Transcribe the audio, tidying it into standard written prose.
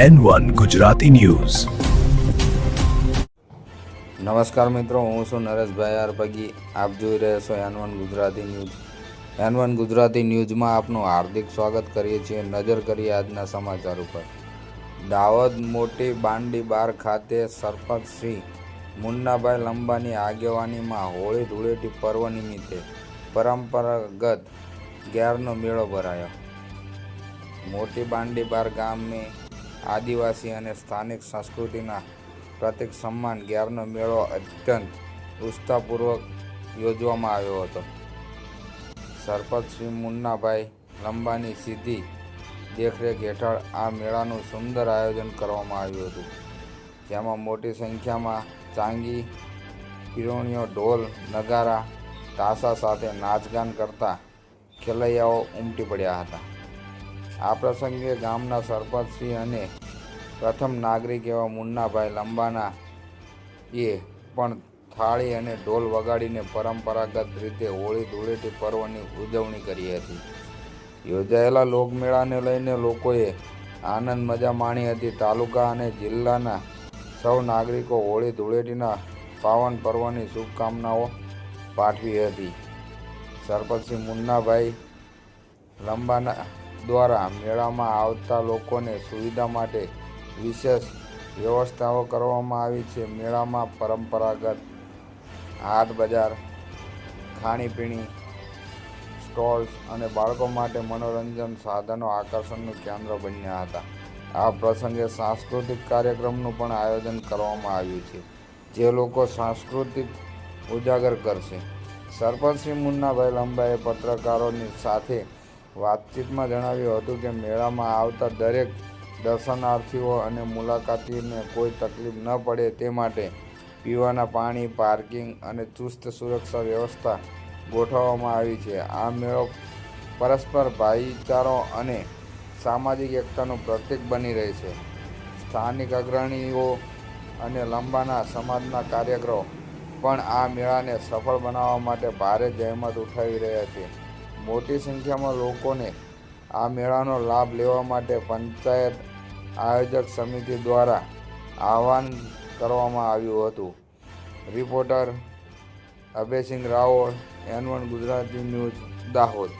N1 Gujarati news. નમસ્કાર મિત્રો, હું છું નરેશભાઈ આર પગી. આપ જોઈ રહ્યા છો N1 Gujarati news. N1 Gujarati ન્યૂઝમાં આપનું હાર્દિક સ્વાગત કરીએ છીએ. નજર કરીએ આજના સમાચાર ઉપર. દાહોદ મોટી બાંડી બાર ખાતે સરપંચ શ્રી મુન્નાભાઈ લંબાની આગેવાનીમાં હોળી ધૂળેટી પર્વ નિમિત્તે પરંપરાગત ગેરનો મેળો ભરાયો. મોટી બાંડી બાર ગામે આદિવાસી અને સ્થાનિક સંસ્કૃતિના પ્રતિક સન્માન ગેરનો મેળો અત્યંત ઉત્સાહપૂર્વક યોજવામાં આવ્યો હતો. સરપંચ શ્રી મુન્નાભાઈ લંબાની સીધી દેખરેખ હેઠળ આ મેળાનું સુંદર આયોજન કરવામાં આવ્યું હતું, જેમાં મોટી સંખ્યામાં ચાંગી પીરોણીઓ, ઢોલ, નગારા, તાશા સાથે નાચગાન કરતા ખેલૈયાઓ ઉમટી પડ્યા હતા. આ પ્રસંગે ગામના સરપંચશ્રી અને પ્રથમ નાગરિક એવા મુન્નાભાઈ લંબાના એ પણ થાળી અને ઢોલ વગાડીને પરંપરાગત રીતે હોળી ધૂળેટી પર્વની ઉજવણી કરી હતી. યોજાયેલા લોકમેળાને લઈને લોકોએ આનંદ મજા માણી હતી. તાલુકા અને જિલ્લાના સૌ નાગરિકો હોળી ધૂળેટીના પાવન પર્વની શુભકામનાઓ પાઠવી હતી. સરપંચ શ્રી મુન્નાભાઈ લંબાના દ્વારા મેળામાં આવતા લોકોને સુવિધા માટે વિશેષ વ્યવસ્થાઓ કરવામાં આવી છે. મેળામાં પરંપરાગત હાટ બજાર, ખાણીપીણી સ્ટોલ્સ અને બાળકો માટે મનોરંજન સાધનો આકર્ષણનું કેન્દ્ર બન્યા હતા. આ પ્રસંગે સાંસ્કૃતિક કાર્યક્રમનું પણ આયોજન કરવામાં આવ્યું છે, જે લોકો સાંસ્કૃતિક ઉજાગર કરશે. સરપંચ શ્રી મુન્નાભાઈ લંબાએ પત્રકારોની સાથે વાતચીતમાં જણાવ્યું હતું કે મેળામાં આવતા દરેક દર્શનાર્થીઓ અને મુલાકાતીઓને કોઈ તકલીફ ન પડે તે માટે પીવાના પાણી, પાર્કિંગ અને ચુસ્ત સુરક્ષા વ્યવસ્થા ગોઠવવામાં આવી છે. આ મેળો પરસ્પર ભાઈચારો અને સામાજિક એકતાનું પ્રતીક બની રહે છે. સ્થાનિક અગ્રણીઓ અને લંબાના સમાજના કાર્યકરો પણ આ મેળાને સફળ બનાવવા માટે ભારે જહેમત ઉઠાવી રહ્યા છે. મોટી સંખ્યામાં લોકોને આ મેળાનો લાભ લેવા માટે પંચાયત આયોજક સમિતિ દ્વારા આહવાન કરવામાં આવ્યું હતું. Reporter Abhaysinh Raval, N1 Gujarati news, Dahod.